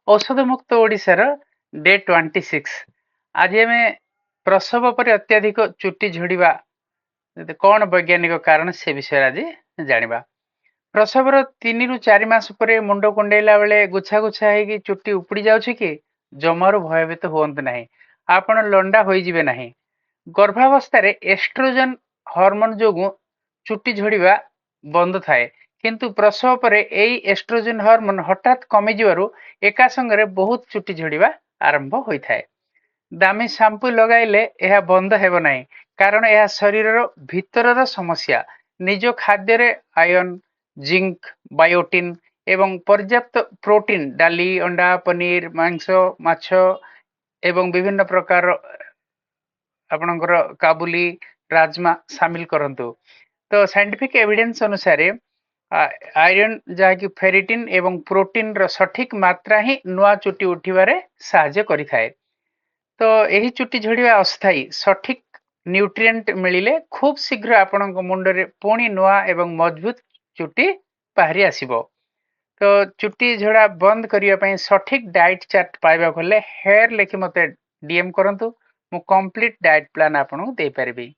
औषध मुक्त ओडिशार डे 26 आज आम प्रसव पर अत्याधिक चुट्टी झड़वा कौन वैज्ञानिक कारण से विषय आज जानिबा। प्रसवर 3 ରୁ 4 मास पर मुंड कुंडेला बेले गुच्छा गुच्छा होगी चुट्टी उपुड़ी जाउछि कि जमारू भयभीत हुअंतु नहीं, आपण लंडा होई जिवे नहीं। गर्भावस्था रे एस्ट्रोजन हार्मोन जोगु चुट्टी झड़वा बंद थाए, किंतु प्रसव पर एई एस्ट्रोजन हार्मोन हठात कमी जिवारु एका संगरे बहुत चुट्टी झड़वा आरंभ होइथाए। दामी शैम्पू लगाइले यह बंद हेब नहीं, कारण यह शरीरर भितरर समस्या। निज खाद्य रे आयरन, जिंक, बायोटिन एवं पर्याप्त प्रोटीन डाली, अंडा, पनीर, मांस, माछ एवं विभिन्न प्रकार आपणकर काबुली, राजमा सामिल करंतु। तो साइंटिफिक एविडेंस अनुसार आयरन जहाँकि फेरिटिन एवं प्रोटीन रो सठिक मात्रा ही नुआ चुट्टी उठिबारे साहाय्य करिथाए। तो यही चुट्टी झड़िया अस्थायी, सठिक न्यूट्रिएंट मिलिले खूब शीघ्र आपणक मुंडरे पुणी नुआ एवं मजबूत चुट्टी बाहरी आसिबो। तो चुट्टी झड़ा बंद करिया पई सठिक डाइट चार्ट पाइबा हेयर लेखि मते डीएम करंतु, मु कंप्लीट डाइट प्लान आपनकु दे परिबी।